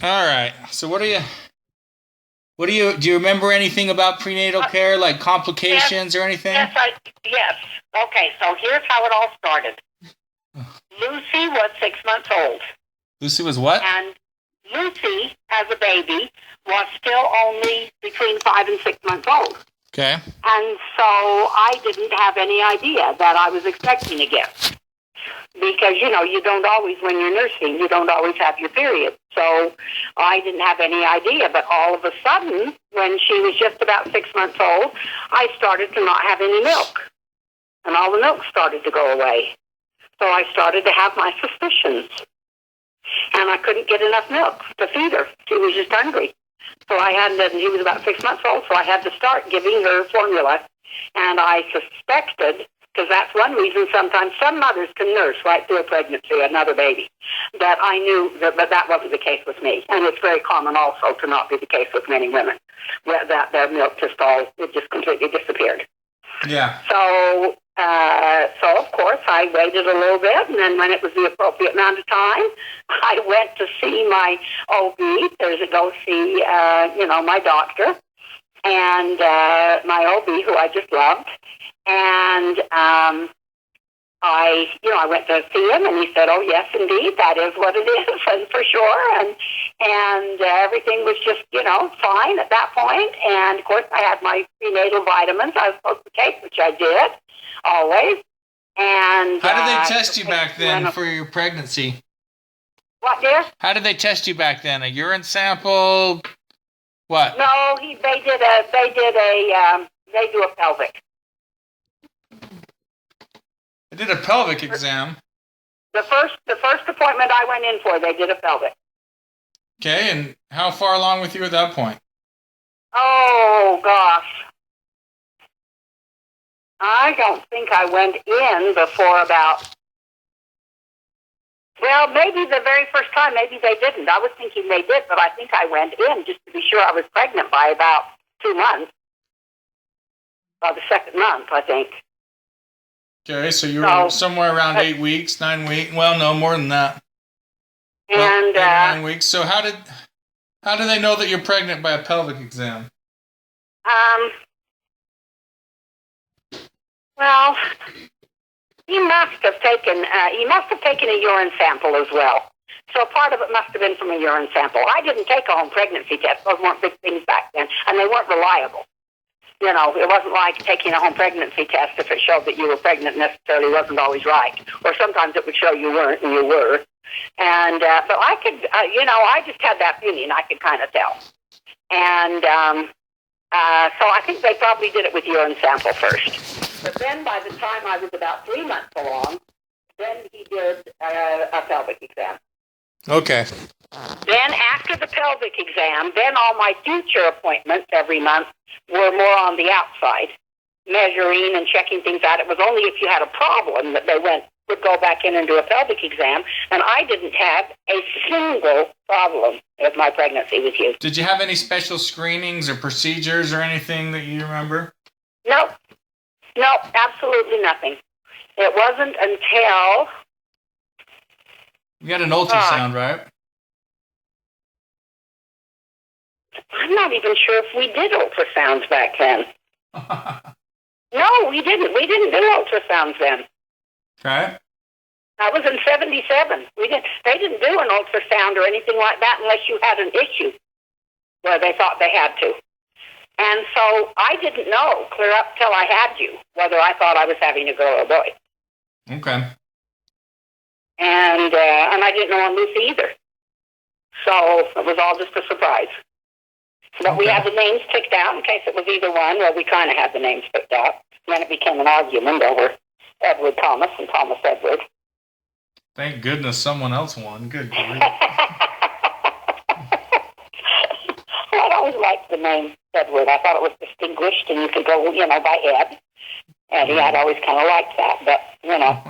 All right. So do you remember anything about prenatal care, like Yes, complications or anything? yes. Okay, so here's how it all started. Lucy was 6 months old. Lucy was what? And Lucy, as a baby, was still only between 5 and 6 months old. Okay. And so I didn't have any idea that I was expecting a gift. Because, you don't always, when you're nursing, you don't always have your period. So I didn't have any idea. But all of a sudden, when she was just about 6 months old, I started to not have any milk. And all the milk started to go away. So I started to have my suspicions. And I couldn't get enough milk to feed her. She was just hungry. So she was about 6 months old, so I had to start giving her formula. And I suspected, because that's one reason sometimes some mothers can nurse right through a pregnancy, another baby, that I knew that wasn't the case with me. And it's very common also to not be the case with many women, that their milk just completely disappeared. Yeah. So of course, I waited a little bit, and then when it was the appropriate amount of time, I went to see my OB. There's a go see, my doctor, and my OB, who I just loved, and I went to see him, and he said, "Oh, yes, indeed, that is what it is, and for sure." And everything was just, fine at that point. And of course, I had my prenatal vitamins I was supposed to take, which I did always. And how did they test you back then for your pregnancy? What, dear? How did they test you back then? A urine sample? What? No, they do a pelvic. They did a pelvic exam. The first appointment I went in for, they did a pelvic. Okay, and how far along with you at that point? Oh, gosh. I don't think I went in before maybe the very first time, maybe they didn't. I was thinking they did, but I think I went in just to be sure I was pregnant by about 2 months. By the second month, I think. Okay, so you were somewhere around 8 weeks, 9 weeks. Well, no, more than that. And 8 or 9 weeks. So how did they know that you're pregnant by a pelvic exam? Well, he must have taken a urine sample as well. So part of it must have been from a urine sample. I didn't take a home pregnancy test. Those weren't big things back then, and they weren't reliable. It wasn't like taking a home pregnancy test. If it showed that you were pregnant, necessarily wasn't always right. Or sometimes it would show you weren't and you were. And but I could, I just had that feeling. I could kind of tell. And so I think they probably did it with urine sample first. But then by the time I was about 3 months along, then he did a pelvic exam. Okay. Then after the pelvic exam, then all my future appointments every month were more on the outside, measuring and checking things out. It was only if you had a problem that they would go back in and do a pelvic exam, and I didn't have a single problem with my pregnancy with you. Did you have any special screenings or procedures or anything that you remember? No, absolutely nothing. It wasn't until... You had an ultrasound, right? I'm not even sure if we did ultrasounds back then. No, we didn't. We didn't do ultrasounds then. Okay. I was in 1977. They didn't do an ultrasound or anything like that unless you had an issue where they thought they had to. And so I didn't know clear up till I had you whether I thought I was having a girl or a boy. Okay. And I didn't know on Lucy either. So it was all just a surprise. But we had the names picked out in case it was either one. Well, we kind of had the names picked out. And then it became an argument over Edward Thomas and Thomas Edward. Thank goodness someone else won. Good grief. I always liked the name Edward. I thought it was distinguished and you could go, by Ed. And I'd always kind of liked that. But,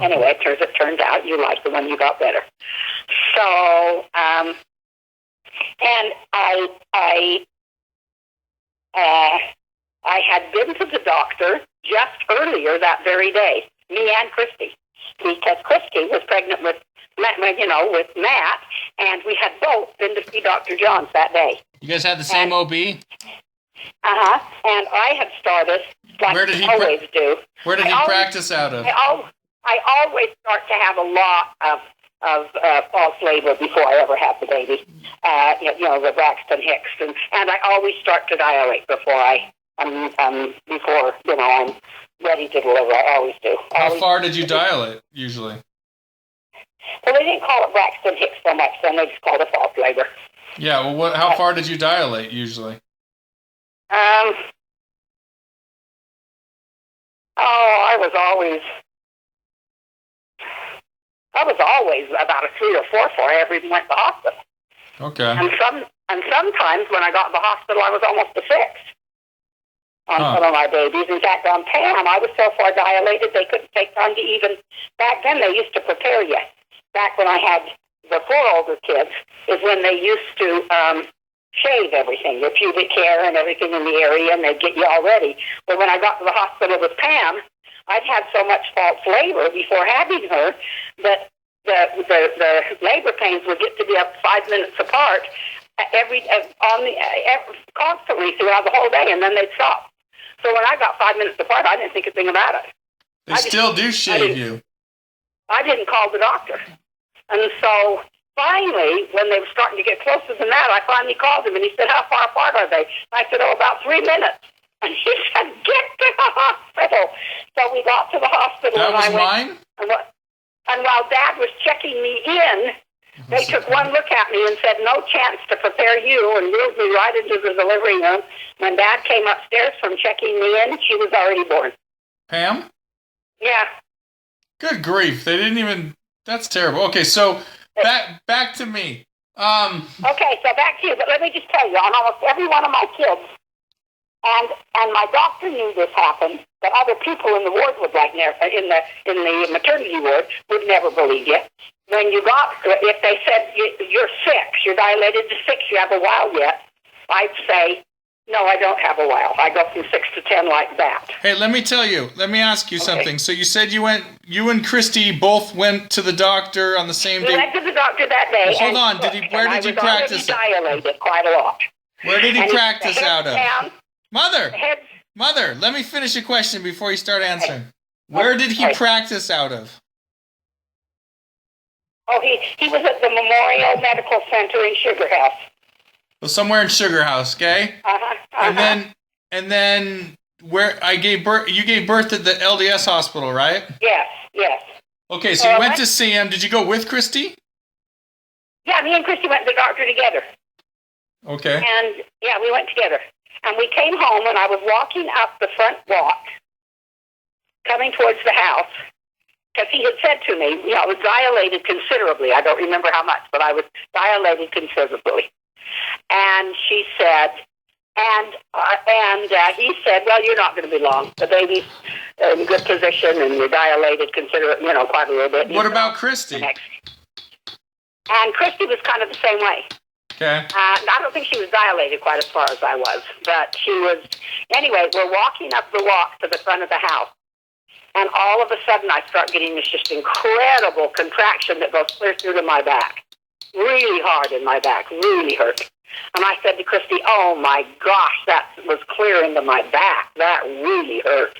anyway, it turns out you liked the one you got better. So, and I had been to the doctor just earlier that very day, me and Christy. because Christy was pregnant with Matt, and we had both been to see Dr. Johns that day. You guys had the same OB? And I had started, like I always do. Where did he practice out of? I always start to have a lot of false labor before I ever have the baby. The Braxton Hicks, and I always start to dilate before I'm ready to deliver. I always do. How far did you dilate usually? Well, they didn't call it Braxton Hicks so much, then they just called it false labor. Yeah. Well, how far did you dilate usually? I was always about a 3 or 4 before I ever even went to the hospital. Okay. And sometimes when I got to the hospital, I was almost a 6 on some of my babies. In fact, on Pam, I was so far dilated they couldn't take time to even. Back then, they used to prepare you. Back when I had the 4 older kids, is when they used to shave everything, your pubic hair and everything in the area, and they'd get you all ready. But when I got to the hospital with Pam, I'd had so much false labor before having her that the labor pains would get to be up 5 minutes apart constantly throughout the whole day, and then they'd stop. So when I got 5 minutes apart, I didn't think a thing about it. They still do shave you. I didn't call the doctor. And so finally, when they were starting to get closer than that, I finally called him, and he said, "How far apart are they?" I said, "Oh, about 3 minutes." And he said, "Get to the hospital." So we got to the hospital. That was mine? And while Dad was checking me in, they took one look at me and said, "No chance to prepare you," and wheeled me right into the delivery room. When Dad came upstairs from checking me in, she was already born. Pam? Yeah. Good grief. They didn't even... That's terrible. Okay, so back to me. Okay, so back to you. But let me just tell you, on almost every one of my kids, and my doctor knew this happened, but other people in the ward would in the maternity ward would never believe you. When you if they said you're 6, you're dilated to 6, you have a while yet, I'd say, "No, I don't have a while. I go from 6 to 10 like that." Hey, let me ask you something. So you said you and Christy both went to the doctor on the same day. We went to the doctor that day. Well, hold on. Where did you practice? I was dilated quite a lot. Where did he practice out of? Down, Mother, let me finish a question before you start answering. Where did he practice out of? Oh, he was at the Memorial Medical Center in Sugar House. Well, somewhere in Sugar House, okay? And then where I gave birth, you gave birth at the LDS hospital, right? Yes. Okay, so you went to see him. Did you go with Christy? Yeah, me and Christy went to the doctor together. Okay. And yeah, we went together. And we came home, and I was walking up the front walk, coming towards the house, because he had said to me, I was dilated considerably. I don't remember how much, but I was dilated considerably. And she said, he said, "Well, you're not going to be long. The baby's in good position, and you're dilated considerably, quite a little bit." What about Christy? And Christy was kind of the same way. Okay. I don't think she was dilated quite as far as I was, but she was. Anyway, we're walking up the walk to the front of the house, and all of a sudden I start getting this just incredible contraction that goes clear through to my back. Really hard in my back, really hurt. And I said to Christy, "Oh my gosh, that was clear into my back. That really hurt."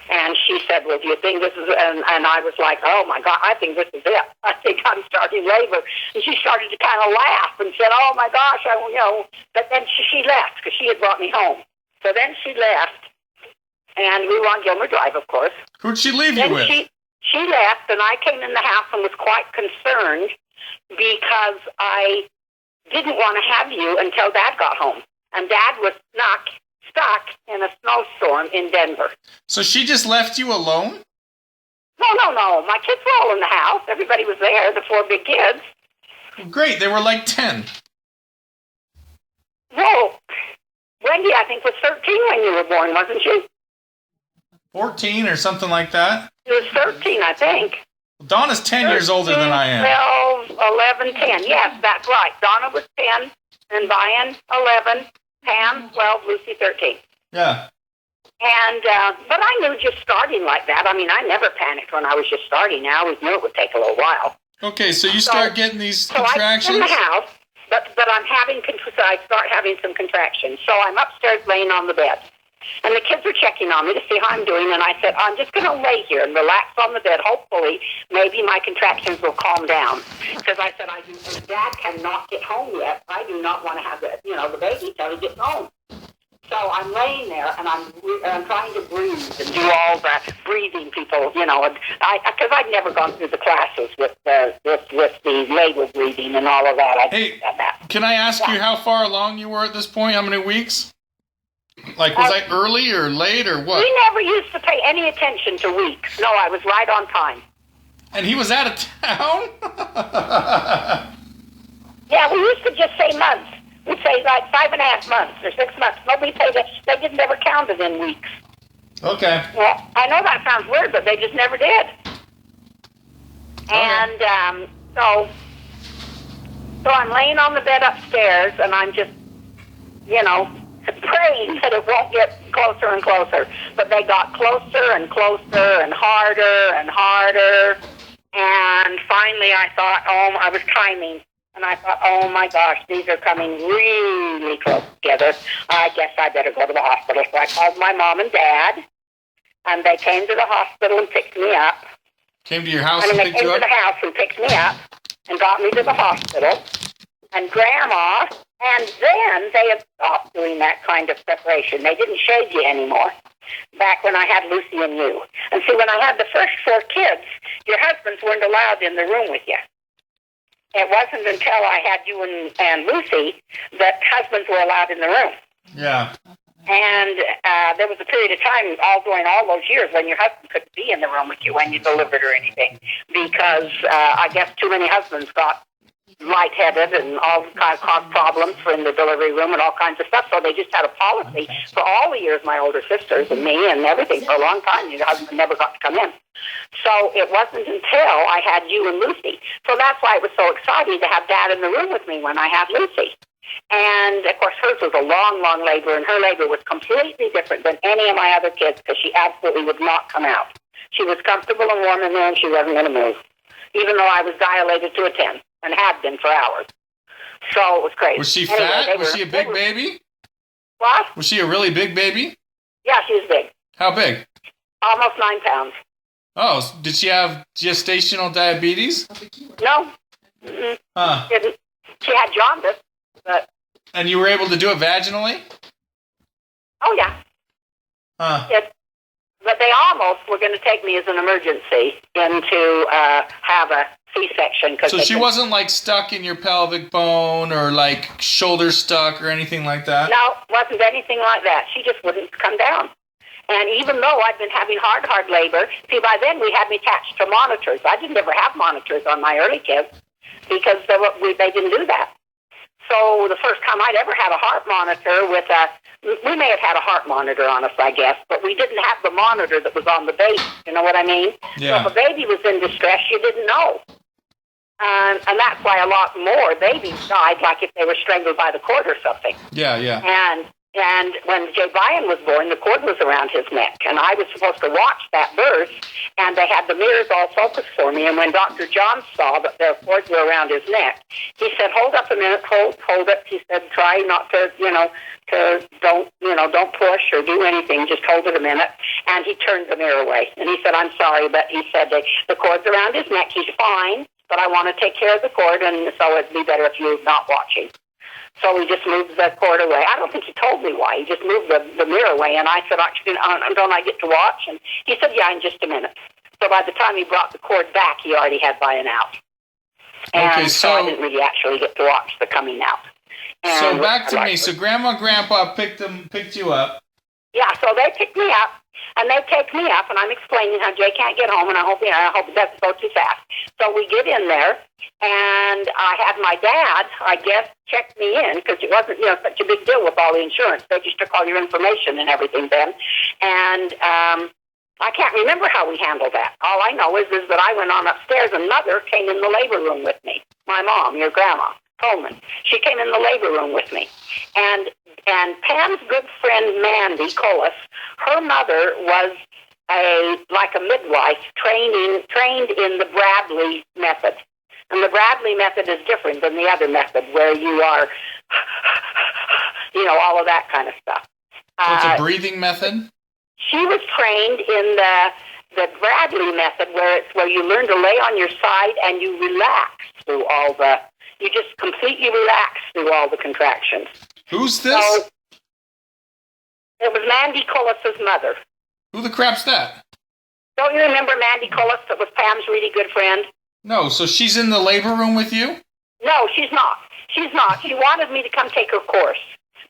And she said, "Well, do you think this is," and I was like, "Oh my God, I think this is it. I think I'm starting labor." And she started to kind of laugh and said, "Oh my gosh, but then she left because she had brought me home. So then she left, and we were on Gilmer Drive, of course. Who'd she leave you with? She left, and I came in the house and was quite concerned because I didn't want to have you until Dad got home. And Dad was stuck in a snowstorm in Denver. So she just left you alone? No. My kids were all in the house. Everybody was there, the 4 big kids. Great. They were like 10. No. Wendy, I think, was 13 when you were born, wasn't she? 14 or something like that? She was 13, I think. Donna's 10 years older than I am. 12, 11, 10. Yes, that's right. Donna was 10, and Brian, 11, Pam, 12, Lucy, 13. Yeah. And, but I knew just starting like that. I mean, I never panicked when I was just starting. I always knew it would take a little while. Okay, so you start getting these contractions? So I'm in the house, but I'm having, I start having some contractions. So I'm upstairs laying on the bed. And the kids are checking on me to see how I'm doing. And I said, I'm just going to lay here and relax on the bed. Hopefully, maybe my contractions will calm down. Because I said, Dad cannot get home yet. I do not want to have the baby till he gets home. So I'm laying there, and I'm trying to breathe and do all the breathing people, because I'd never gone through the classes with the labor breathing and all of that. Hey, can I ask you how far along you were at this point? How many weeks? Like, was I early or late or what? We never used to pay any attention to weeks. No, I was right on time. And he was out of town? Yeah, we used to just say months. We'd say like 5.5 months or 6 months. Nobody paid it. They just never counted in weeks. Okay. Well, I know that sounds weird, but they just never did. Okay. And so I'm laying on the bed upstairs, and I'm just, praying that it won't get closer and closer. But they got closer and closer and harder and harder. And finally I thought, I was timing. And I thought, oh my gosh, these are coming really close together. I guess I better go to the hospital. So I called my mom and dad, and they came to the hospital and picked me up. Came to your house and picked you up? They came to the house and picked me up and got me to the hospital. And Grandma, and then they had stopped doing that kind of preparation. They didn't shave you anymore back when I had Lucy and you. And see, when I had the first 4 kids, your husbands weren't allowed in the room with you. It wasn't until I had you and Lucy that husbands were allowed in the room. Yeah. And there was a period of time during all those years when your husband couldn't be in the room with you when you delivered or anything because I guess too many husbands got lightheaded and all kinds of problems in the delivery room and all kinds of stuff. So they just had a policy for all the years, my older sisters and me and everything, for a long time. Your husband never got to come in. So it wasn't until I had you and Lucy. So that's why it was so exciting to have Dad in the room with me when I had Lucy. And, of course, hers was a long, long labor, and her labor was completely different than any of my other kids because she absolutely would not come out. She was comfortable and warm in there, and she wasn't going to move, even though I was dilated to a 10 and had been for hours. So it was crazy. Was she fat? Was she a big baby? What? Was she a really big baby? Yeah, she was big. How big? Almost 9 pounds. Oh, did she have gestational diabetes? No. Mm-mm. Huh. Didn't. She had jaundice, but... And you were able to do it vaginally? Oh, yeah. Huh. But they almost were going to take me as an emergency into have a C-section. So she wasn't like stuck in your pelvic bone or like shoulder stuck or anything like that? No, wasn't anything like that. She just wouldn't come down. And even though I'd been having hard labor, see, by then we had me attached to monitors. I didn't ever have monitors on my early kids because they didn't do that. So the first time I'd ever had a heart monitor we may have had a heart monitor on us, I guess, but we didn't have the monitor that was on the baby. You know what I mean? Yeah. So if a baby was in distress, you didn't know. And that's why a lot more babies died, like if they were strangled by the cord or something. Yeah, yeah. And when Jay Bryan was born, the cord was around his neck, and I was supposed to watch that birth, and they had the mirrors all focused for me, and when Dr. John saw that the cords were around his neck, he said, hold up a minute, hold it. He said, try not to, don't push or do anything, just hold it a minute. And he turned the mirror away, and he said, I'm sorry, but he said, the cord's around his neck, he's fine, but I want to take care of the cord, and so it'd be better if you're not watching. So we just moved the cord away. I don't think he told me why. He just moved the mirror away, and I said, actually, don't I get to watch? And he said, yeah, in just a minute. So by the time he brought the cord back, he already had Brian out. And okay, so I didn't really actually get to watch the coming out. And so back to me. So Grandma and Grandpa picked you up. Yeah, so they picked me up, and they take me up, and I'm explaining how Jay can't get home, and I hope it doesn't go too fast. So we get in there, and I had my dad, I guess, check me in, because it wasn't, such a big deal with all the insurance. They just took all your information and everything then. And I can't remember how we handled that. All I know is that I went on upstairs, and Mother came in the labor room with me. My mom, your grandma, Coleman. She came in the labor room with me. And And Pam's good friend Mandy Collis, her mother was like a midwife trained in the Bradley method. And the Bradley method is different than the other method where you are, all of that kind of stuff. So it's a breathing method? She was trained in the Bradley method where you learn to lay on your side and you relax through you just completely relax through all the contractions. Who's this? So, it was Mandy Collis's mother. Who the crap's that? Don't you remember Mandy Collis that was Pam's really good friend? No, so she's in the labor room with you? No, she's not. She's not. She wanted me to come take her course.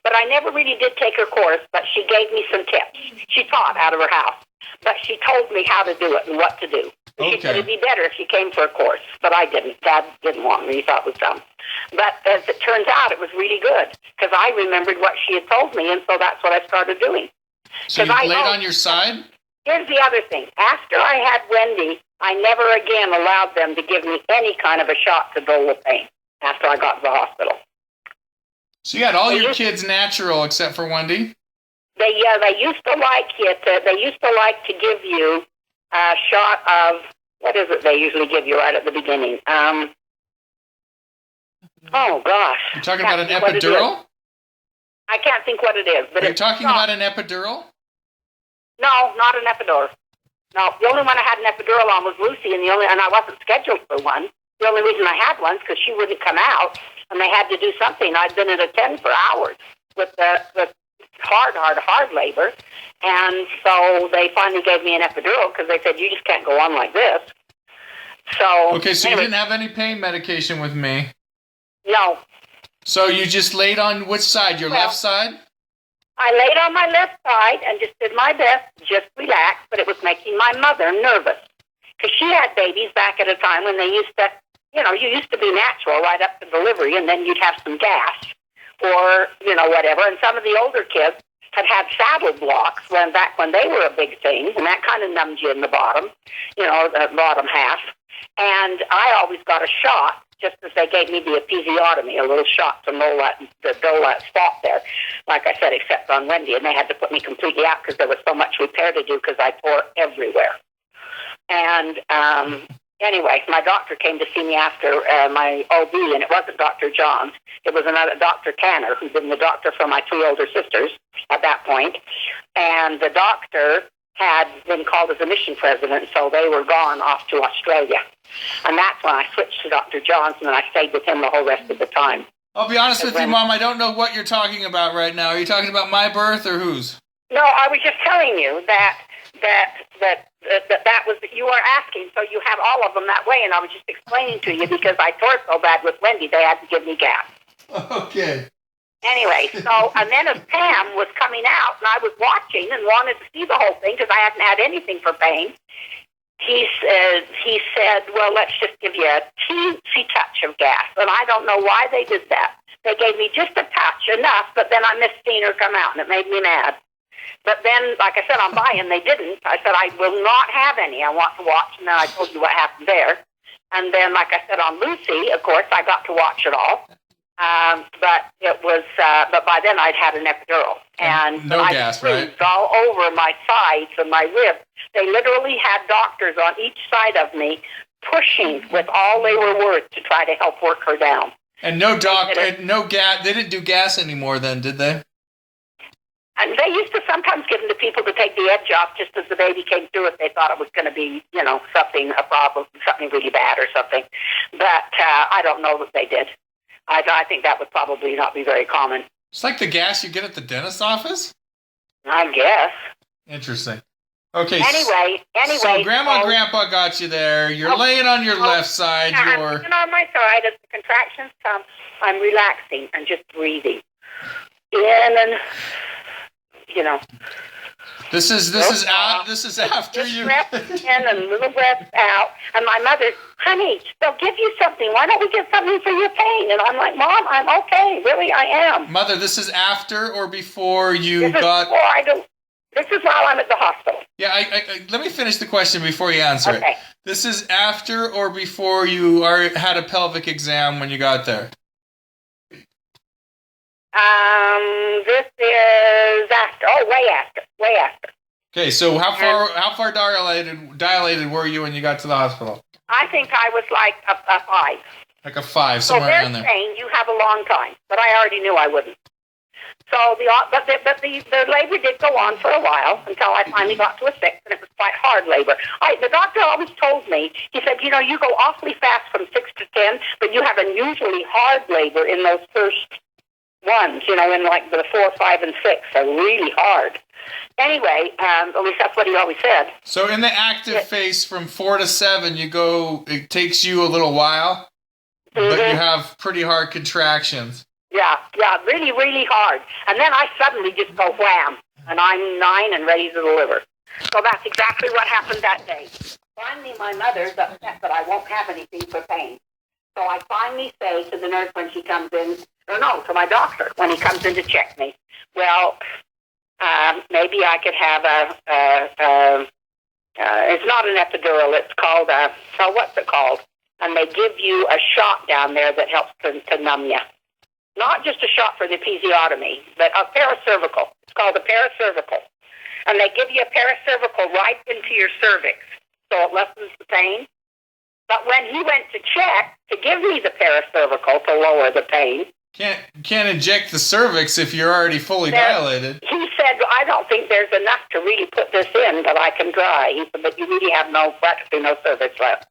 But I never really did take her course, but she gave me some tips. She taught out of her house. But she told me how to do it and what to do. Okay. She said it'd be better if she came for a course, but I didn't. Dad didn't want me. He thought it was dumb. But as it turns out, it was really good because I remembered what she had told me, and so that's what I started doing. So you laid on your side? Here's the other thing. After I had Wendy, I never again allowed them to give me any kind of a shot to dull the pain after I got to the hospital. So you had all your kids natural except for Wendy? They used to like it. They used to like to give you a shot of, what is it they usually give you right at the beginning? Oh, gosh. You're talking about an epidural? I can't think what it is. But Are you talking about an epidural? No, not an epidural. No, the only one I had an epidural on was Lucy, and I wasn't scheduled for one. The only reason I had one is because she wouldn't come out, and they had to do something. I'd been at a 10 for hours with hard labor, and so they finally gave me an epidural because they said, you just can't go on like this. So okay, so anyway, you didn't have any pain medication with me? No. So you just laid on which side, your left side? I laid on my left side and just did my best, just relax, but it was making my mother nervous because she had babies back at a time when they used to, you used to be natural right up to delivery, and then you'd have some gas or, whatever. And some of the older kids had saddle blocks back when they were a big thing, and that kind of numbed you in the bottom, the bottom half. And I always got a shot, just as they gave me the episiotomy, a little shot to dull that spot there, like I said, except on Wendy. And they had to put me completely out because there was so much repair to do because I tore everywhere. And anyway, my doctor came to see me after my OB, and it wasn't Dr. Johns. It was another Dr. Tanner, who'd been the doctor for my two older sisters at that point. And the doctor had been called as a mission president, so they were gone off to Australia. And that's when I switched to Dr. Johns, and I stayed with him the whole rest of the time. I'll be honest with you, Mom, I don't know what you're talking about right now. Are you talking about my birth or whose? No, I was just telling you that was, you were asking, so you have all of them that way, and I was just explaining to you because I tore so bad with Wendy, they had to give me gas. Okay. Anyway, and then as Pam was coming out, and I was watching and wanted to see the whole thing because I hadn't had anything for pain, he said, well, let's just give you a teensy touch of gas. And I don't know why they did that. They gave me just a touch, enough, but then I missed seeing her come out, and it made me mad. But then, like I said, on buy-in, they didn't. I said, I will not have any. I want to watch. And then I told you what happened there. And then, like I said, on Lucy, of course, I got to watch it all. But it was, but by then I'd had an epidural. And no gas, right? All over my sides and my ribs. They literally had doctors on each side of me pushing with all they were worth to try to help work her down. And no gas. They didn't do gas anymore then, did they? And they used to sometimes give them to people to take the edge off just as the baby came through if they thought it was going to be, a problem, something really bad or something. But I don't know that they did. I think that would probably not be very common. It's like the gas you get at the dentist's office? I guess. Interesting. Okay. Anyway. So Grandma and Grandpa got you there. You're laying on your left side. Yeah, I'm laying on my side. As the contractions come, I'm relaxing and just breathing in and, This is after you. Breath in and little breath out. And my mother, honey, they'll give you something. Why don't we get something for your pain? And I'm like, Mom, I'm okay. Really, I am. Mother, this is after or before you This is while I'm at the hospital. Yeah, let me finish the question before you answer Okay. it. This is after or before you had a pelvic exam when you got there? This is after. Oh, way after. Way after. Okay, so how far dilated were you when you got to the hospital? I think I was like a 5. Like a 5, somewhere around there. So they're saying you have a long time, but I already knew I wouldn't. So the labor did go on for a while until I finally got to a 6, and it was quite hard labor. The doctor always told me, he said, you know, you go awfully fast from 6 to 10, but you have unusually hard labor in those first ones, you know, in like the 4, 5, and 6 are really hard. Anyway, at least that's what he always said. So in the active phase from 4 to 7, it takes you a little while, but you have pretty hard contractions. Yeah, really, really hard. And then I suddenly just go wham, and I'm 9 and ready to deliver. So that's exactly what happened that day. Finally, my mother's upset that I won't have anything for pain. So I finally say to the nurse when she comes in, to my doctor when he comes in to check me, well, maybe I could have it's not an epidural, it's called what's it called? And they give you a shot down there that helps to numb you. Not just a shot for the episiotomy, but a paracervical. It's called a paracervical. And they give you a paracervical right into your cervix, so it lessens the pain. But when he went to check to give me the paracervical to lower the pain, can't inject the cervix if you're already fully dilated. He said, I don't think there's enough to really put this in that I can dry. He said, but you really have practically no cervix left.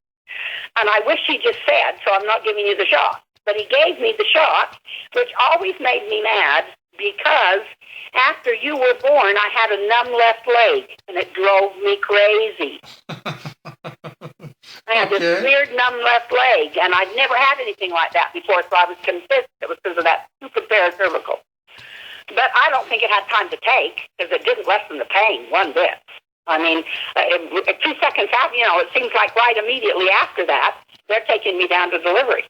And I wish he just said, so I'm not giving you the shot. But he gave me the shot, which always made me mad because after you were born, I had a numb left leg, and it drove me crazy. I had this weird numb left leg, and I'd never had anything like that before, so I was convinced it was because of that stupid paracervical. But I don't think it had time to take, because it didn't lessen the pain one bit. I mean, 2 seconds out, it seems like right immediately after that, they're taking me down to delivery.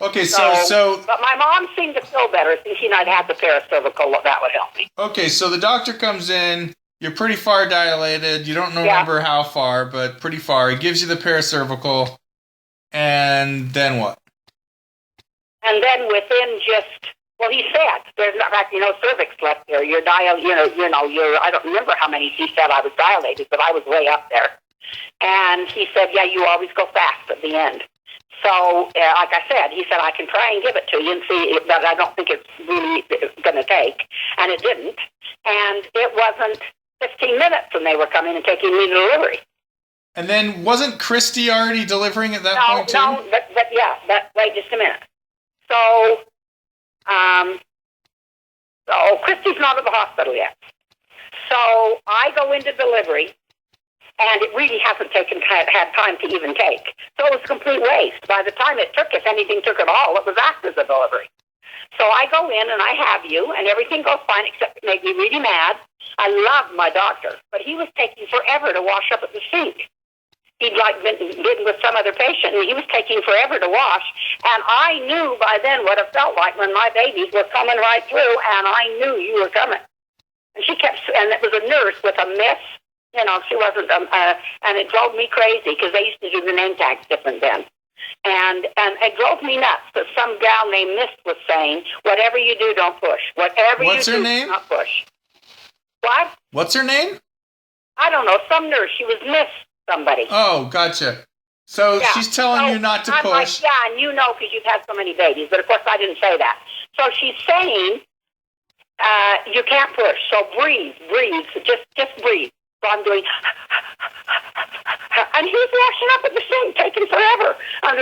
Okay, so... But my mom seemed to feel better thinking I'd had the paracervical. That would help me. Okay, so the doctor comes in. You're pretty far dilated. You don't remember how far, but pretty far. He gives you the paracervical. And then what? And then within he said, there's not actually no cervix left there. You're I don't remember how many he said I was dilated, but I was way up there. And he said, yeah, you always go fast at the end. So, like I said, he said, I can try and give it to you and see, but I don't think it's really going to take. And it didn't. And it wasn't 15 minutes when they were coming and taking me to delivery. And then wasn't Christy already delivering at that point, too? No, wait just a minute. So Christy's not at the hospital yet. So I go into delivery. And it really hasn't had time to even take. So it was a complete waste. By the time it took, if anything took at all, it was after the delivery. So I go in and I have you, and everything goes fine, except it made me really mad. I love my doctor, but he was taking forever to wash up at the sink. He'd been with some other patient, and he was taking forever to wash. And I knew by then what it felt like when my babies were coming right through, and I knew you were coming. And and it was a nurse with a miss. She wasn't, and it drove me crazy because they used to do the name tags different then. And it drove me nuts that some gal named Miss was saying, whatever you do, don't push. What's her name? Do not push. What? What's her name? I don't know, some nurse. She was Miss somebody. Oh, gotcha. So she's telling you not to push. Like, yeah, and because you've had so many babies. But of course I didn't say that. So she's saying, you can't push. So breathe. Just breathe. So I'm doing, and he's washing up at the sink, taking forever. And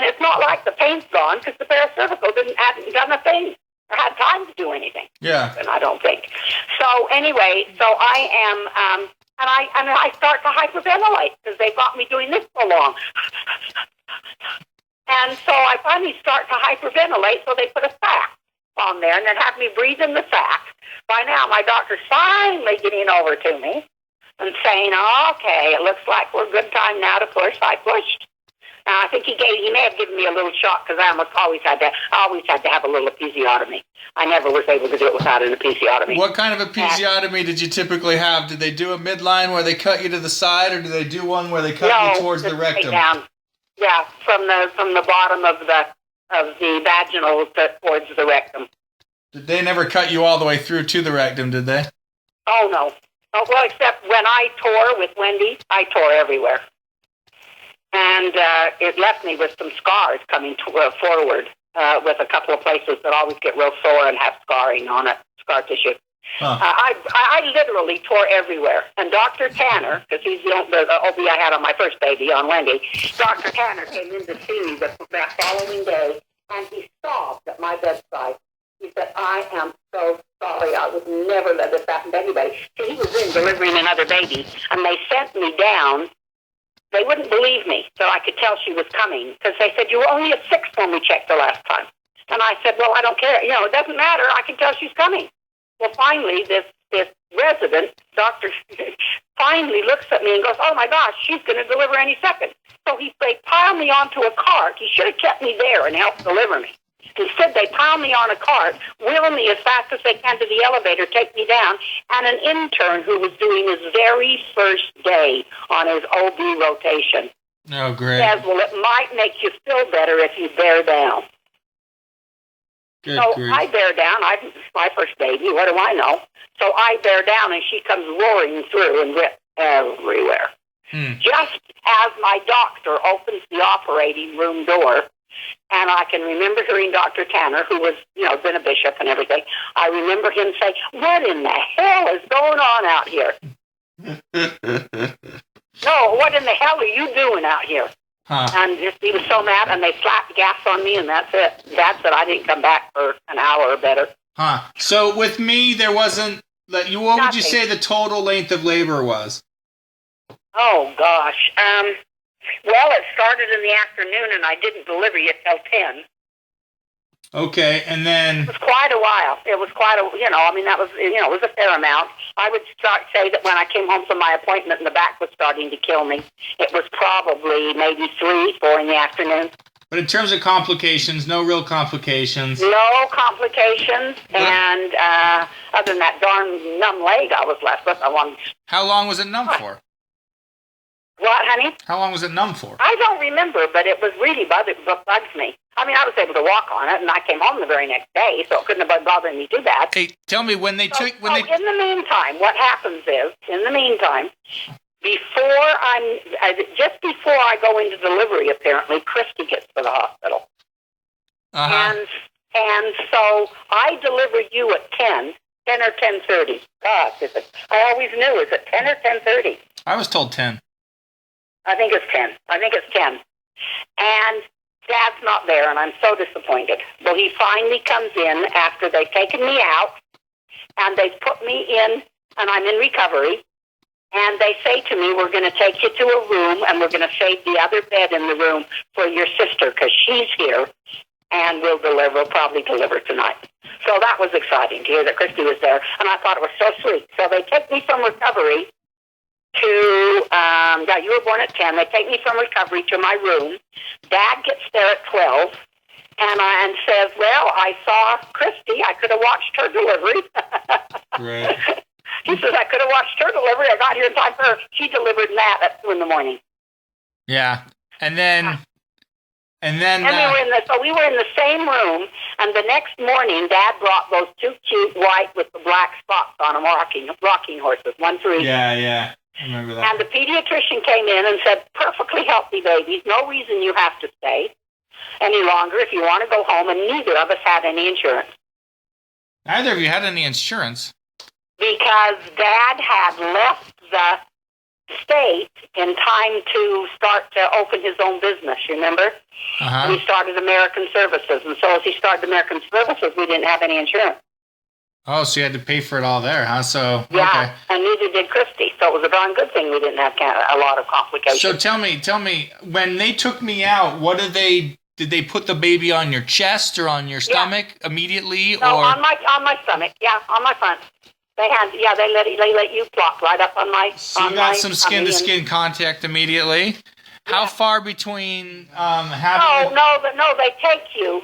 it's not like the pain's gone because the paracervical hadn't done a thing or had time to do anything. Yeah. And I don't think. So anyway, I am, and I start to hyperventilate because they got me doing this so long. And so I finally start to hyperventilate, so they put a sack on there and then have me breathe in the sack. By now, my doctor's finally getting over to me and saying, okay, it looks like we're good time now to push. I pushed. I think he may have given me a little shot because I always had to have a little episiotomy. I never was able to do it without an episiotomy. What kind of episiotomy did you typically have? Did they do a midline where they cut you to the side, or do they do one where they cut you towards the rectum? Down. Yeah, from the bottom of the vaginal towards the rectum. Did they never cut you all the way through to the rectum, did they? Oh, no. Oh, well, except when I tore with Wendy, I tore everywhere. And it left me with some scars coming forward with a couple of places that always get real sore and have scarring on it, scar tissue. Huh. I literally tore everywhere. And Dr. Tanner, because he's the OB I had on my first baby, on Wendy, Dr. Tanner came in to see me that following day, and he sobbed at my bedside. He said, I am so sorry. I would never let this happen to anybody. So he was in delivering another baby, and they sent me down. They wouldn't believe me, so I could tell she was coming, because they said, you were only a 6 when we checked the last time. And I said, well, I don't care. It doesn't matter. I can tell she's coming. Well, finally, this resident, doctor, finally looks at me and goes, oh, my gosh, she's going to deliver any second. So they piled me onto a cart. He should have kept me there and helped deliver me. Instead, they pile me on a cart, wheel me as fast as they can to the elevator, take me down, and an intern who was doing his very first day on his OB rotation says, well, it might make you feel better if you bear down. So I bear down. It's my first baby. What do I know? So I bear down, and she comes roaring through and rips everywhere. Just as my doctor opens the operating room door, and I can remember hearing Dr. Tanner, who was, been a bishop and everything. I remember him say, what in the hell is going on out here? No, what in the hell are you doing out here? Huh. And he was so mad, and they slapped gas on me, and that's it. Dad said I didn't come back for an hour or better. Huh. So with me, there wasn't, what would you say the total length of labor was? Oh, gosh. Well, it started in the afternoon, and I didn't deliver you till 10. Okay, and then... It was quite a while. It was quite a, that was, it was a fair amount. I would say that when I came home from my appointment and the back was starting to kill me, it was probably maybe 3, 4 in the afternoon. But in terms of complications, no real complications? No complications, and other than that darn numb leg I was left with, How long was it numb for? What, honey? How long was it numb for? I don't remember, but it was really bugs me. I mean, I was able to walk on it, and I came home the very next day, so it couldn't have been bothering me too bad. Hey, tell me, in the meantime, what happens is, just before I go into delivery, apparently, Christy gets to the hospital. Uh-huh. And so I deliver you at 10 or 10:30. God, I always knew, is it 10 or 10:30? I was told 10. I think it's 10. And Dad's not there, and I'm so disappointed. Well, he finally comes in after they've taken me out, and they've put me in, and I'm in recovery, and they say to me, we're going to take you to a room, and we're going to save the other bed in the room for your sister, because she's here, and we'll probably deliver tonight. So that was exciting to hear that Christy was there, and I thought it was so sweet. So they take me from recovery to, you were born at 10. They take me from recovery to my room. Dad gets there at 12 and says, well, I saw Christy. I could have watched her delivery. Right. He says, I could have watched her delivery. I got here in time for her. She delivered Matt at 2 in the morning. Yeah. And then we were in the same room, and the next morning, Dad brought those 2 cute white with the black spots on them, rocking horses, one for each. Yeah. I remember that. And the pediatrician came in and said, perfectly healthy babies, no reason you have to stay any longer if you want to go home, and neither of us had any insurance. Neither of you had any insurance? Because Dad had left the state in time to start to open his own business, remember? Uh-huh. He started American Services, and so as he started American Services, we didn't have any insurance. Oh, so you had to pay for it all there, huh? So yeah, okay. And neither did Christy, so it was a darn good thing we didn't have a lot of complications. So tell me, when they took me out, did they put the baby on your chest or on your stomach immediately? No, or on my stomach, on my front. They let you plop right up on my. So you got some skin to skin contact immediately. Yeah. How far between having? No, they take you.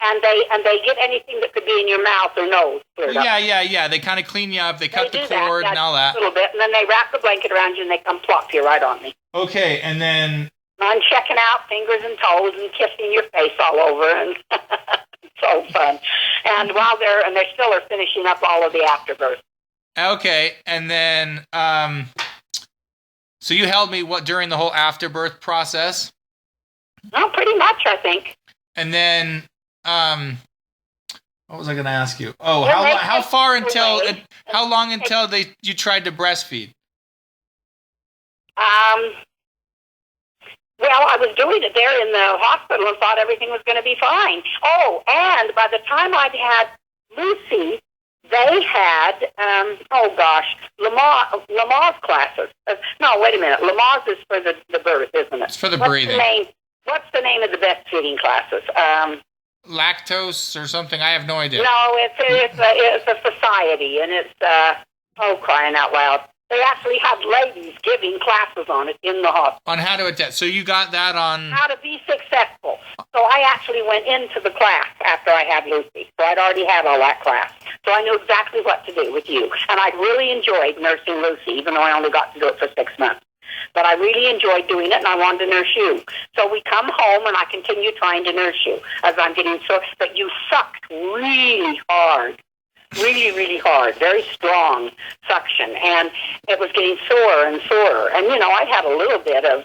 And they get anything that could be in your mouth or nose. Yeah. They kind of clean you up. They cut the cord and all that. A little bit, and then they wrap the blanket around you and they come plop you right on me. Okay, and then I'm checking out fingers and toes and kissing your face all over, and so fun. And while they still are finishing up all of the afterbirth. Okay, and then so you held me during the whole afterbirth process? Well, pretty much, I think. And then what was I going to ask you? Oh, how long until you tried to breastfeed? Well, I was doing it there in the hospital and thought everything was going to be fine. Oh, and by the time I'd had Lucy, they had, Lamaze classes. No, wait a minute. Lamaze is for the birth, isn't it? It's for the breathing. What's the name of the breastfeeding classes? Lactose or something? I have no idea. No, it's a society, and it's, crying out loud. They actually have ladies giving classes on it in the hospital. On how to adapt. So you got that on... How to be successful. So I actually went into the class after I had Lucy. So I'd already had all that class. So I knew exactly what to do with you. And I really enjoyed nursing Lucy, even though I only got to do it for 6 months. But I really enjoyed doing it, and I wanted to nurse you. So we come home, and I continue trying to nurse you as I'm getting sore. But you sucked really hard. Really, really hard, very strong suction, and it was getting sorer and sorer. And, I had a little bit of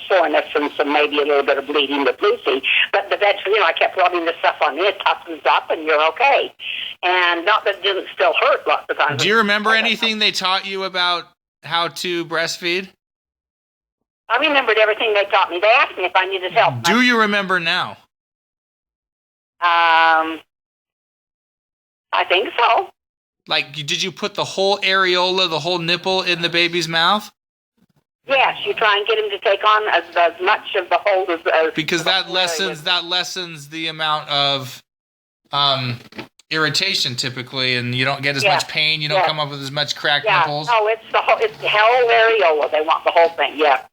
soreness and maybe a little bit of bleeding with Lucy, but eventually, I kept rubbing the stuff on me. It toughens up, and you're okay. And not that it didn't still hurt lots of times. Do you remember anything they taught you about how to breastfeed? I remembered everything they taught me. They asked me if I needed help. Do you remember now? I think so. Like, did you put the whole areola, the whole nipple in the baby's mouth? Yes, you try and get him to take on as much of the whole as because that lessens the amount of irritation typically, and you don't get as much pain. You don't come up with as much cracked nipples. Oh, it's the whole areola. They want the whole thing. Yeah,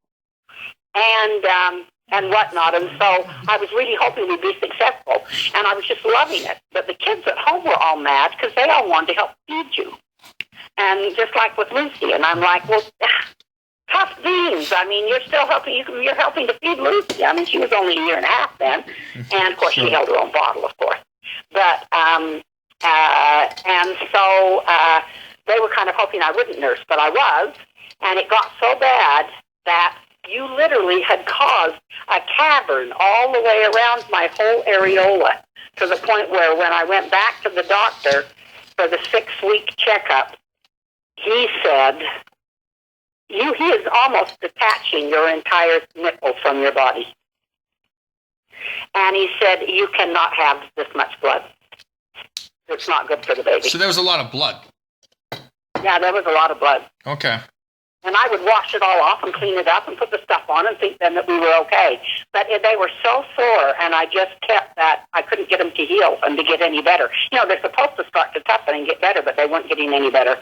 and whatnot. And so I was really hoping we'd be successful, and I was just loving it. But the kids at home were all mad because they all wanted to help feed you. And just like with Lucy, and I'm like, well, tough beans. I mean, you're still helping. You're helping to feed Lucy. I mean, she was only a year and a half then, and of course she held her own bottle, of course. But and so they were kind of hoping I wouldn't nurse, but I was, and it got so bad that you literally had caused a cavern all the way around my whole areola, to the point where when I went back to the doctor for the 6-week checkup, he said, he is almost detaching your entire nipple from your body. And he said, you cannot have this much blood. It's not good for the baby. So there was a lot of blood. Yeah, there was a lot of blood. Okay. And I would wash it all off and clean it up and put the stuff on and think then that we were okay. But they were so sore, and I just kept that. I couldn't get them to heal and to get any better. They're supposed to start to toughen and get better, but they weren't getting any better.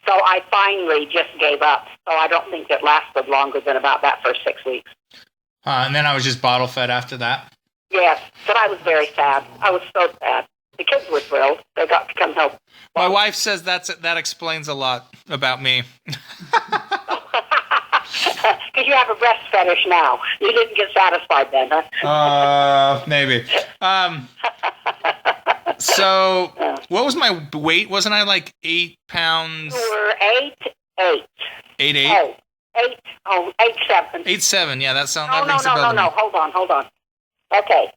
So I finally just gave up. So I don't think it lasted longer than about that first 6 weeks. And then I was just bottle fed after that? Yes, but I was very sad. I was so sad. The kids were thrilled. They got to come help. My wife says that explains a lot about me. Because you have a breast fetish now. You didn't get satisfied then, huh? Maybe. So, what was my weight? Wasn't I like 8 pounds? You were 8'8". 8'8"? 8'7". 8'7", yeah, that sounds. No. Hold on. Okay.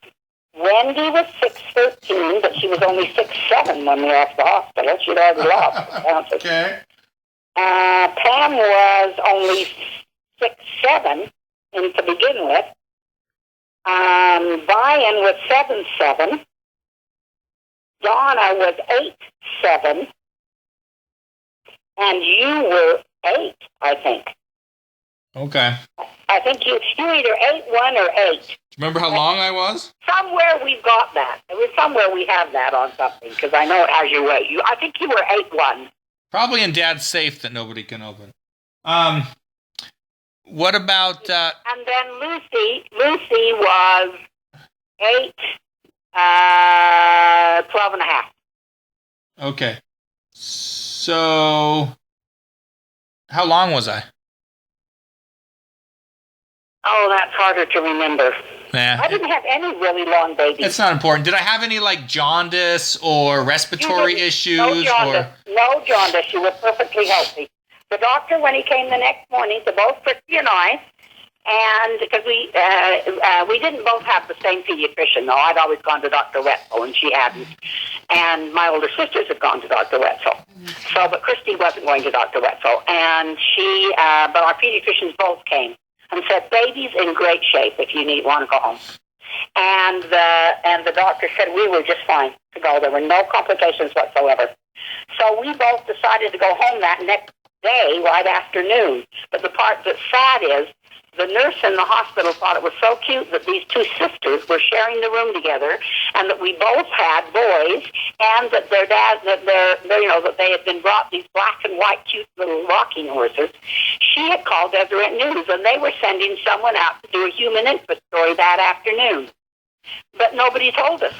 Wendy was 6'13", but she was only 6'7" when we left the hospital. She'd already lost. Okay. Pam was only 6'7" to begin with. Brian was 7'7". Donna was 8'7", and you were 8, I think. Okay. I think you either 8'1" or 8. Remember how long I was? Somewhere we've got that. It was somewhere we have that on something, because I know it has your weight. I think you were 8'1". Probably in Dad's safe that nobody can open. What about... And then Lucy was 12 and a half. Okay. So, how long was I? Oh, that's harder to remember. Yeah. I didn't have any really long babies. It's not important. Did I have any like jaundice or respiratory issues? No jaundice. No jaundice. You were perfectly healthy. The doctor, when he came the next morning to both Christy and I, and because we didn't both have the same pediatrician, though. I'd always gone to Dr. Wetzel, and she hadn't. And my older sisters had gone to Dr. Wetzel. So, but Christy wasn't going to Dr. Wetzel. And but our pediatricians both came and said, baby's in great shape if you want to go home. And the doctor said we were just fine to go. There were no complications whatsoever. So we both decided to go home that next day, right afternoon. But the part that's sad is the nurse in the hospital thought it was so cute that these two sisters were sharing the room together, and that we both had boys, and that their dad, that they had been brought these black and white cute little rocking horses. She had called Deseret News, and they were sending someone out to do a human interest story that afternoon. But nobody told us.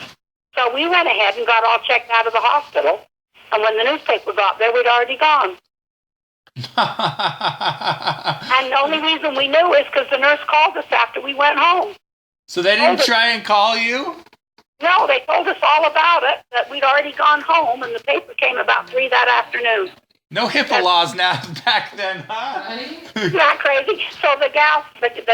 So we went ahead and got all checked out of the hospital, and when the newspaper got there, we'd already gone. And the only reason we knew is because the nurse called us after we went home. So they didn't try and call you? No, they told us all about it, that we'd already gone home, and the paper came about 3 that afternoon. No HIPAA laws now back then, huh? Isn't that crazy? So the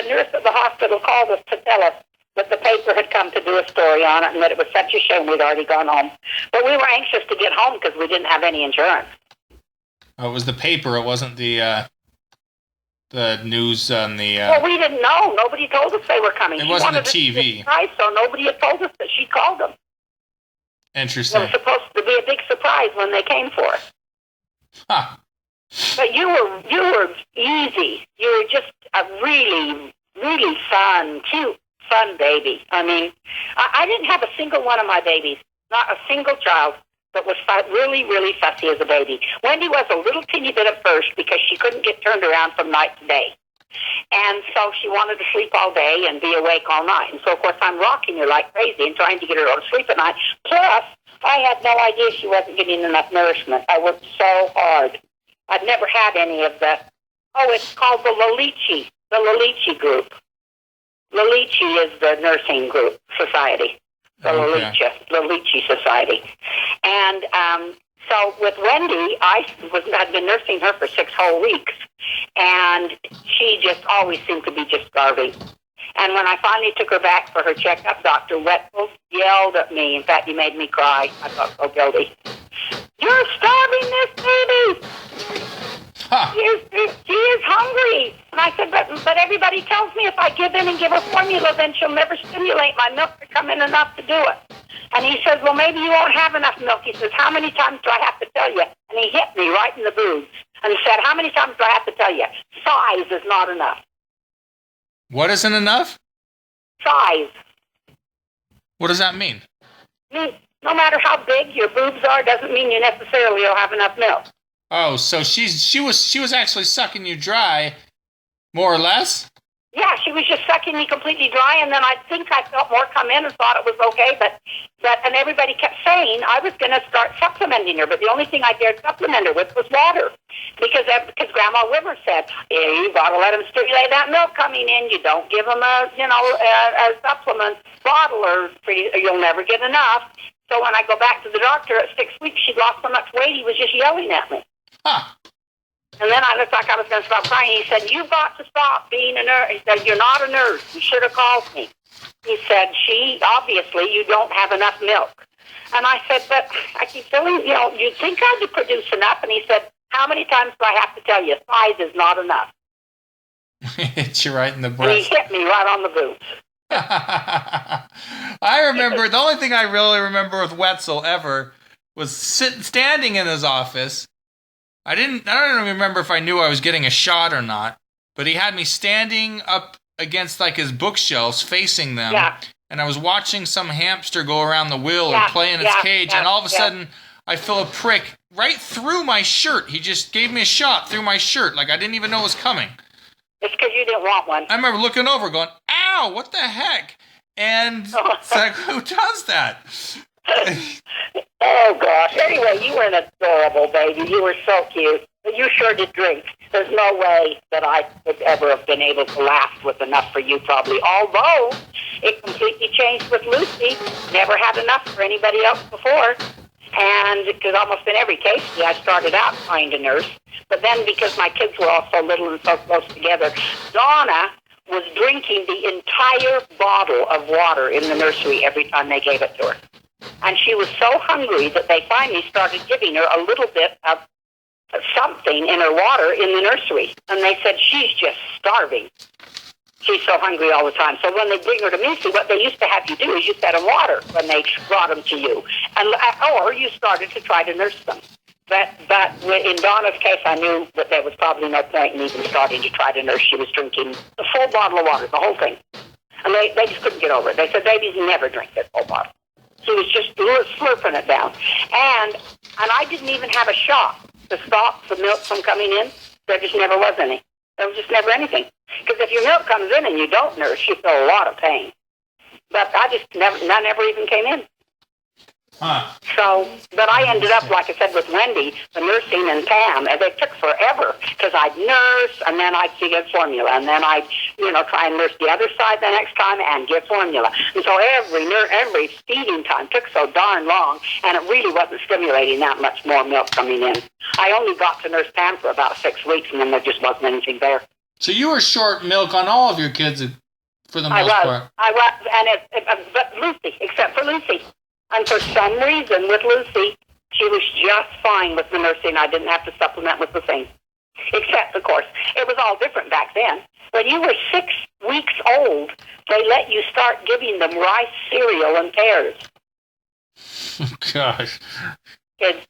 nurse at the hospital called us to tell us that the paper had come to do a story on it, and that it was such a shame we'd already gone home. But we were anxious to get home because we didn't have any insurance. Oh, it was the paper. It wasn't the news on the... Well, we didn't know. Nobody told us they were coming. It wasn't the TV. Surprise, so nobody had told us that she called them. Interesting. It was supposed to be a big surprise when they came for us. Huh. But you were easy. You were just a really, really cute, fun baby. I mean, I didn't have a single one of my babies, not a single child, that was really, really fussy as a baby. Wendy was a little teeny bit at first because she couldn't get turned around from night to day. And so she wanted to sleep all day and be awake all night. And so, of course, I'm rocking her like crazy and trying to get her to sleep at night. Plus, I had no idea she wasn't getting enough nourishment. I worked so hard. I'd never had any of the... Oh, it's called the Lalici group. Lalici is the nursing group society. The Lalici Society. And so with Wendy, I'd been nursing her for 6 whole weeks, and she just always seemed to be just starving. And when I finally took her back for her checkup, Dr. Wetzel yelled at me. In fact, he made me cry. I felt so guilty. You're starving this baby! Huh. She is hungry. And I said, but everybody tells me if I give in and give her formula, then she'll never stimulate my milk to come in enough to do it. And he says, well, maybe you won't have enough milk. He says, how many times do I have to tell you? And he hit me right in the boobs and said, how many times do I have to tell you? Size is not enough. What isn't enough? Size. What does that mean? No matter how big your boobs are, doesn't mean you necessarily will have enough milk. Oh, so she was actually sucking you dry, more or less? Yeah, she was just sucking me completely dry, and then I think I felt more come in and thought it was okay, and everybody kept saying I was going to start supplementing her, but the only thing I dared supplement her with was water, because Grandma Wimmer said, you got to let them stimulate that milk coming in. You don't give them a supplement bottle, or you'll never get enough. So when I go back to the doctor at 6 weeks, she'd lost so much weight, he was just yelling at me. Huh. And then I looked like I was going to stop crying. He said, you've got to stop being a nurse. He said, you're not a nurse. You should have called me. He said, obviously, you don't have enough milk. And I said, but I keep feeling, you'd think I could produce enough. And he said, how many times do I have to tell you? Size is not enough. Hit you right in the breast. And he hit me right on the boobs. I remember, the only thing I really remember with Wetzel ever was standing in his office. I don't even remember if I knew I was getting a shot or not, but he had me standing up against like his bookshelves facing them, and I was watching some hamster go around the wheel or play in its cage, and all of a sudden I feel a prick right through my shirt. He just gave me a shot through my shirt, like I didn't even know it was coming. It's because you didn't want one. I remember looking over going, ow, what the heck? And it's like, who does that? Oh, gosh. Anyway, you were an adorable baby. You were so cute. You sure did drink. There's no way that I would ever have been able to last with enough for you, probably. Although it completely changed with Lucy. Never had enough for anybody else before. And because almost in every case, I started out trying to nurse. But then because my kids were all so little and so close together, Donna was drinking the entire bottle of water in the nursery every time they gave it to her. And she was so hungry that they finally started giving her a little bit of something in her water in the nursery. And they said, she's just starving. She's so hungry all the time. So when they bring her to me, see, what they used to have you do is you fed them water when they brought them to you. Or you started to try to nurse them. But in Donna's case, I knew that there was probably no point in even starting to try to nurse. She was drinking the full bottle of water, the whole thing. And they just couldn't get over it. They said babies never drink that full bottle. She was just slurping it down. And I didn't even have a shot to stop the milk from coming in. There just never was any. There was just never anything. Because if your milk comes in and you don't nurse, you feel a lot of pain. But none ever even came in. Huh. So, but I ended up, like I said, with Wendy, the nursing and Pam, and they took forever because I'd nurse and then I'd give formula, and then I'd, try and nurse the other side the next time and give formula. And so every feeding time took so darn long, and it really wasn't stimulating that much more milk coming in. I only got to nurse Pam for about 6 weeks, and then there just wasn't anything there. So you were short milk on all of your kids for the most part. I was, but Lucy, except for Lucy. And for some reason, with Lucy, she was just fine with the nursing. I didn't have to supplement with the thing. Except, of course, it was all different back then. When you were 6 weeks old, they let you start giving them rice cereal and pears. Gosh. Kids,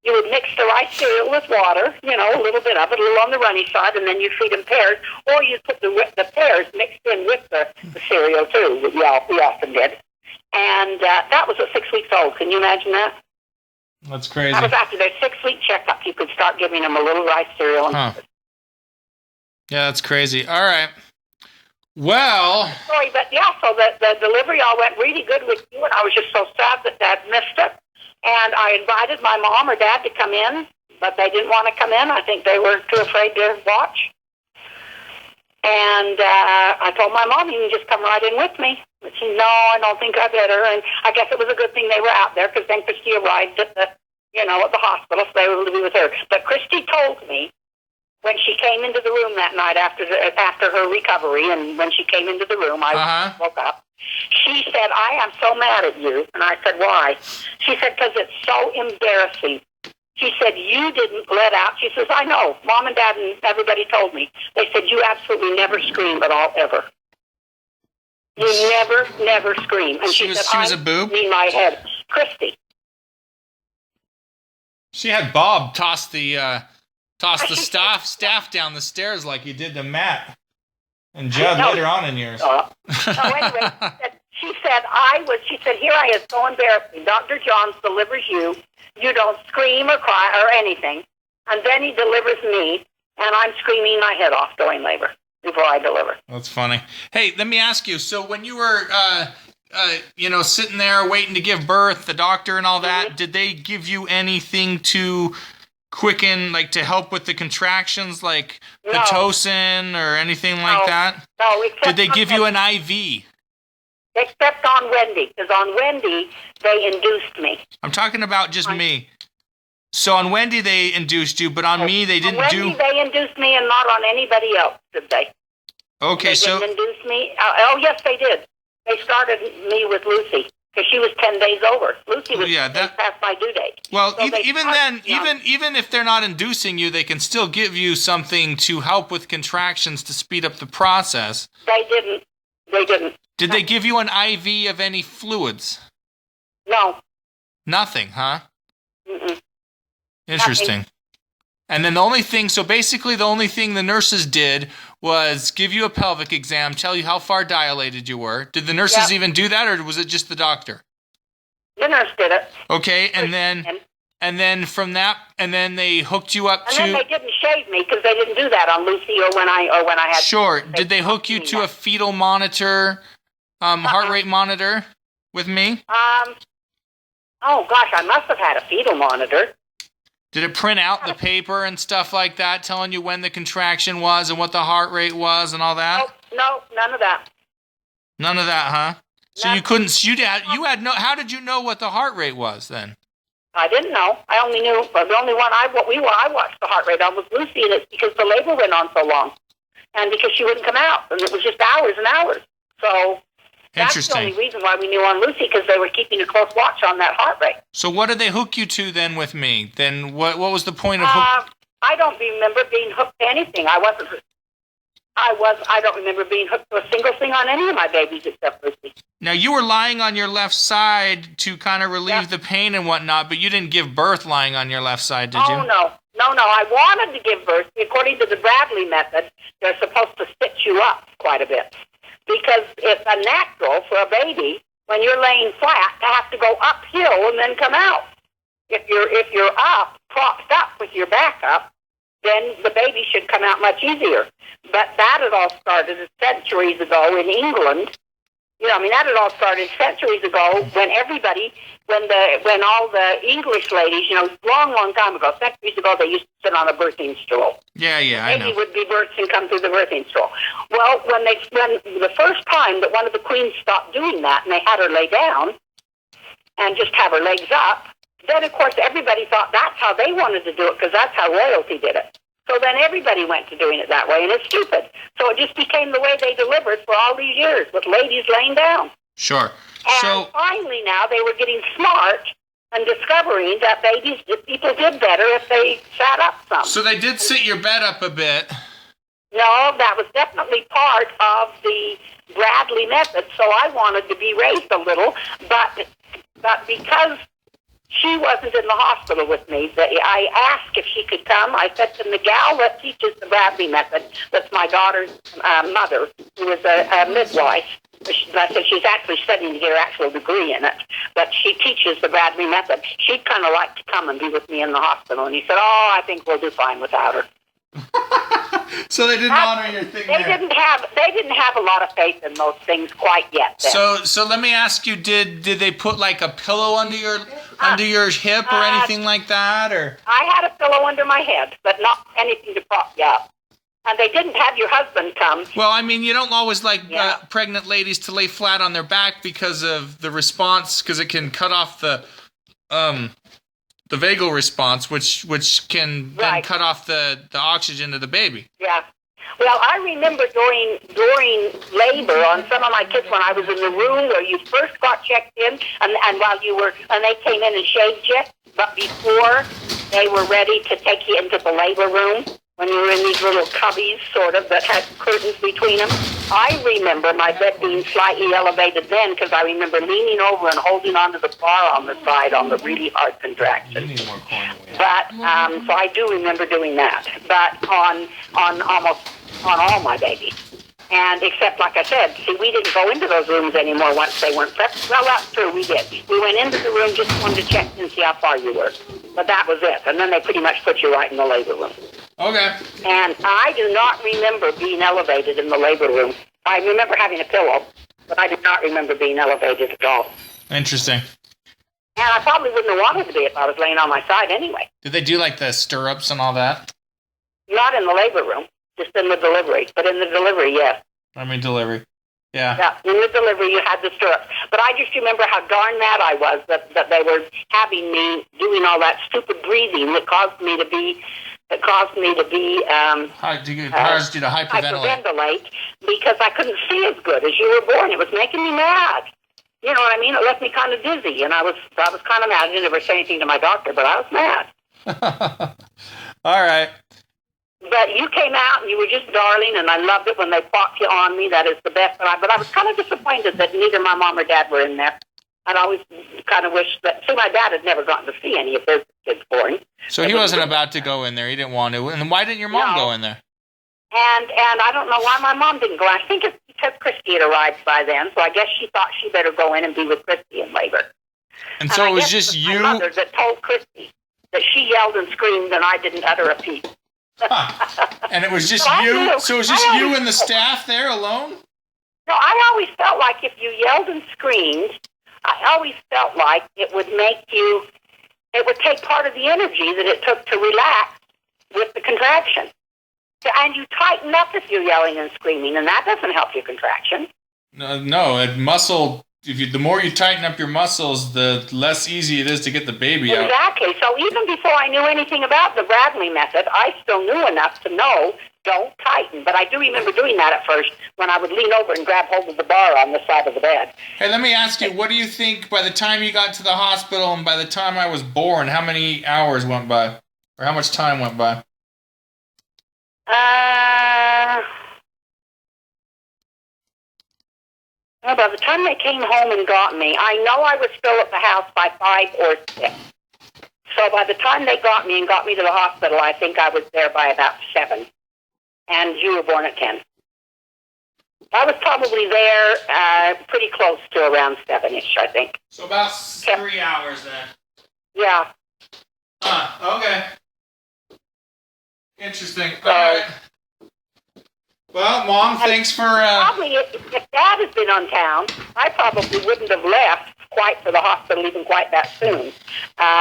you would mix the rice cereal with water, a little bit of it, a little on the runny side, and then you'd feed them pears, or you'd put the pears mixed in with the cereal, too, we often did. And that was at 6 weeks old. Can you imagine that? That's crazy. That was after their 6-week checkup. You could start giving them a little rice cereal. Yeah, that's crazy. All right. Well. Sorry, but yeah, so the delivery all went really good with you, and I was just so sad that Dad missed it. And I invited my mom or Dad to come in, but they didn't want to come in. I think they were too afraid to watch. And I told my mom, you can just come right in with me. But she said, no, I don't think I better. And I guess it was a good thing they were out there, because then Christy arrived at the hospital, so they were able to be with her. But Christy told me when she came into the room that night after her recovery, and when she came into the room, I woke up. She said, I am so mad at you. And I said, why? She said, because it's so embarrassing. She said, you didn't let out. She says, I know. Mom and Dad and everybody told me. They said, you absolutely never scream at all, ever. You never scream. And she said, she was a boob? In my head. Christy. She had Bob toss the staff down the stairs like you did to Matt and Judd later on in years. Anyway, she said, here I is, so embarrassing. Dr. Johns delivers you. You don't scream or cry or anything. And then he delivers me, and I'm screaming my head off during labor before I deliver. That's funny. Hey, let me ask you, so when you were, sitting there waiting to give birth, the doctor and all that, did they give you anything to quicken, like to help with the contractions, like Pitocin or anything like that? No. Did they give you an IV? Except on Wendy, because on Wendy, they induced me. I'm talking about just me. So on Wendy, they induced you, but on me, they didn't on Wendy, they induced me, and not on anybody else, did they? Okay, they didn't induce me. Yes, they did. They started me with Lucy, because she was 10 days over. Lucy was past my due date. Well, so even if they're not inducing you, they can still give you something to help with contractions to speed up the process. They didn't. Did they give you an IV of any fluids? No. Nothing, huh? Mm-mm. Interesting. Nothing. And then the only thing the nurses did was give you a pelvic exam, tell you how far dilated you were. Did the nurses even do that, or was it just the doctor? The nurse did it. Okay, and then from that, and then they hooked you up to. And then they didn't shave me because they didn't do that on Lucy or when I had. Sure. Did they hook you to a fetal monitor, heart rate monitor, with me? Oh gosh, I must have had a fetal monitor. Did it print out the paper and stuff like that, telling you when the contraction was and what the heart rate was and all that? No, none of that. None of that, huh? So you couldn't. You had no. How did you know what the heart rate was then? I didn't know. I only knew. But the only one I watched the heart rate on was Lucy, and it's because the labor went on so long, and because she wouldn't come out, and it was just hours and hours. So that's the only reason why we knew on Lucy, because they were keeping a close watch on that heart rate. So what did they hook you to then with me? Then what was the point of I don't remember being hooked to anything. I don't remember being hooked to a single thing on any of my babies except Lucy. Now, you were lying on your left side to kind of relieve the pain and whatnot, but you didn't give birth lying on your left side, did you? Oh, no. No, I wanted to give birth. According to the Bradley method, they're supposed to sit you up quite a bit. Because it's unnatural for a baby, when you're laying flat, to have to go uphill and then come out. If you're up, propped up with your back up, then the baby should come out much easier. But that had all started centuries ago in England. That had all started centuries ago when all the English ladies, long time ago, centuries ago, they used to sit on a birthing stool. Yeah, I know. Baby would be birthed and come through the birthing stool. Well, when the first time that one of the queens stopped doing that and they had her lay down and just have her legs up, then, of course, everybody thought that's how they wanted to do it because that's how royalty did it. So then everybody went to doing it that way, and it's stupid. So it just became the way they delivered for all these years, with ladies laying down. Sure. And finally now they were getting smart and discovering that people did better if they sat up some. So they did sit your bed up a bit. No, that was definitely part of the Bradley method, so I wanted to be raised a little, but because she wasn't in the hospital with me, I asked if she could come. I said to the gal that teaches the Bradley method, that's my daughter's mother, who is a midwife. I said she's actually studying to get her actual degree in it, but she teaches the Bradley method. She'd kind of like to come and be with me in the hospital. And he said, I think we'll do fine without her. So they didn't honor your thing there. They didn't have a lot of faith in those things quite yet. Then. So let me ask you, did they put like a pillow under your hip or anything like that, or? I had a pillow under my head, but not anything to prop you up. And they didn't have your husband come. Well, you don't always like pregnant ladies to lay flat on their back because of the response, because it can cut off the vagal response, which can then cut off the oxygen to the baby. Yeah. Well, I remember during labor on some of my kids when I was in the room where you first got checked in, and while they came in and shaved you, but before they were ready to take you into the labor room, when you were in these little cubbies, sort of, that had curtains between them. I remember my bed being slightly elevated then because I remember leaning over and holding onto the bar on the side on the really hard contraction. You need more corn. But, so I do remember doing that. But on all my babies. And except, like I said, we didn't go into those rooms anymore once they weren't prepped. Well, that's true, we did. We went into the room, just wanted to check and see how far you were. But that was it. And then they pretty much put you right in the labor room. Okay. And I do not remember being elevated in the labor room. I remember having a pillow, but I do not remember being elevated at all. Interesting. And I probably wouldn't have wanted to be if I was laying on my side anyway. Did they do like the stirrups and all that? Not in the labor room, just in the delivery. But in the delivery, yes. Delivery. Yeah. Yeah, in the delivery you had the stirrups. But I just remember how darn mad I was that they were having me doing all that stupid breathing that caused me to caused you to hyperventilate because I couldn't see as good as you were born. It was making me mad. You know what I mean? It left me kind of dizzy, and I was kind of mad. I didn't ever say anything to my doctor, but I was mad. All right. But you came out, and you were just darling, and I loved it when they popped you on me. That is the best. But I was kind of disappointed that neither my mom or dad were in there. I'd always kind of wished that... See, my dad had never gotten to see any of his kids born. So he wasn't about to go in there. He didn't want to. And why didn't your mom go in there? And I don't know why my mom didn't go. I think it's because Christy had arrived by then, so I guess she thought she better go in and be with Christy in labor. And so it was just you... my mother that told Christy that she yelled and screamed and I didn't utter a peep. And it was just you? So it was just you and the staff there alone? No, I always felt like if you yelled and screamed, I always felt like it would make you it would take part of the energy that it took to relax with the contraction. And you tighten up if you're yelling and screaming, and that doesn't help your contraction. No, muscle. The more you tighten up your muscles, the less easy it is to get the baby out. Exactly. So even before I knew anything about the Bradley method, I still knew enough to know don't tighten. But I do remember doing that at first when I would lean over and grab hold of the bar on the side of the bed. Hey, let me ask you, what do you think by the time you got to the hospital and by the time I was born, how many hours went by? Or how much time went by? Well, by the time they came home and got me, I know I was still at the house by 5 or 6. So by the time they got me and got me to the hospital, I think I was there by about 7. And you were born at 10. I was probably there pretty close to around 7-ish, I think. So about 3 hours then. Yeah. Okay. Interesting. All right. Well, Mom, thanks for... Probably, if Dad had been on town, I probably wouldn't have left quite for the hospital even quite that soon,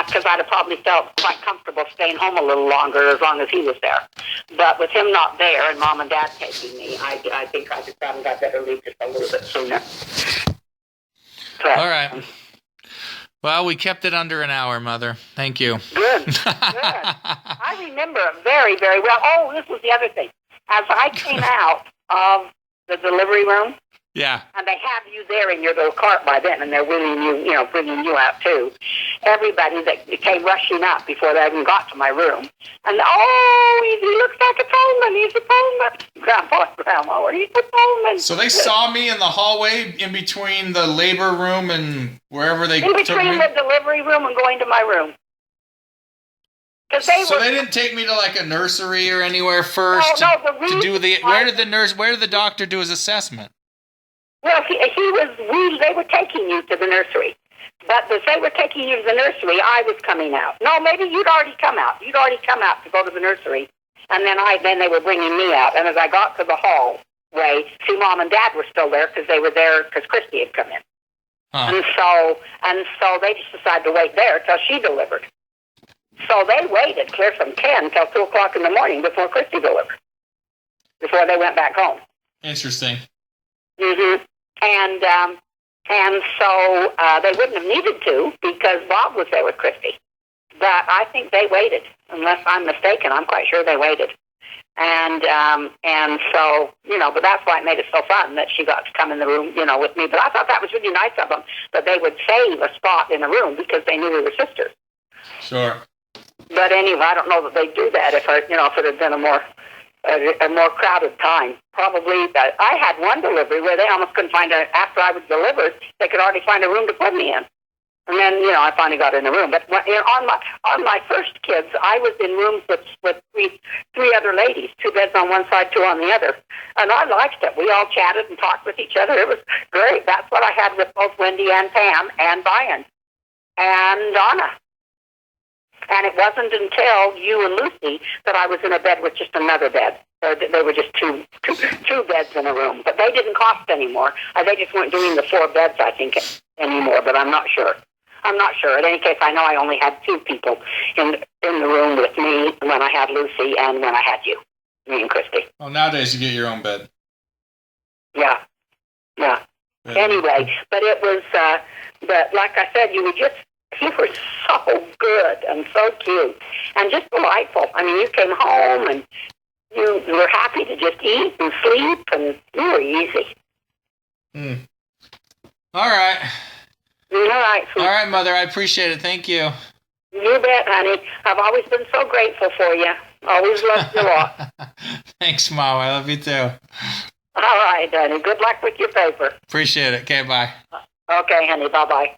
because I'd have probably felt quite comfortable staying home a little longer as long as he was there. But with him not there and Mom and Dad taking me, I think I just found I better leave just a little bit sooner. But, all right. Well, we kept it under an hour, Mother. Thank you. Good. Good. I remember it very, very well. Oh, this was the other thing. As I came out of the delivery room, yeah, and they have you there in your little cart by then, and they're bringing you out too. Everybody that came rushing up before they even got to my room, and he looks like a Pullman. He's a Pullman. Grandpa and Grandma, he's a Pullman. So they saw me in the hallway in between the labor room and wherever they in between the delivery room and going to my room. They didn't take me to like a nursery or anywhere first to do the. Where did the doctor do his assessment? Well, they were taking you to the nursery. But as they were taking you to the nursery, I was coming out. No, maybe you'd already come out. You'd already come out to go to the nursery. And then they were bringing me out. And as I got to the hallway, Mom and Dad were still there because they were there because Christy had come in. Huh. And so they just decided to wait there till she delivered. So they waited clear from 10 till 2 o'clock in the morning before Christy delivered, before they went back home. Interesting. Mm-hmm. And so they wouldn't have needed to because Bob was there with Christy. But I think they waited. Unless I'm mistaken, I'm quite sure they waited. And so, but that's why it made it so fun that she got to come in the room, with me. But I thought that was really nice of them, that they would save a spot in the room because they knew we were sisters. Sure. But anyway, I don't know that they'd do that if it had been a more crowded time. Probably, I had one delivery where they almost couldn't find after I was delivered, they could already find a room to put me in. And then, I finally got in a room. But on my first kids, I was in rooms with three other ladies, 2 beds on one side, 2 on the other. And I liked it. We all chatted and talked with each other. It was great. That's what I had with both Wendy and Pam and Brian and Donna. And it wasn't until you and Lucy that I was in a bed with just another bed. They were just two beds in a room. But they didn't cost anymore. They just weren't doing the 4 beds, I think, anymore. But I'm not sure. In any case, I know I only had 2 people in the room with me when I had Lucy and when I had you, me and Christy. Oh, nowadays you get your own bed. Yeah. Anyway, but it was, but like I said, you were so good and so cute and just delightful. I mean, you came home and you were happy to just eat and sleep, and you were easy. All right. All right. All right, Mother. I appreciate it. Thank you. You bet, honey. I've always been so grateful for you. Always loved you a lot. Thanks, Mom. I love you too. All right, honey. Good luck with your paper. Appreciate it. Okay, bye. Okay, honey. Bye-bye.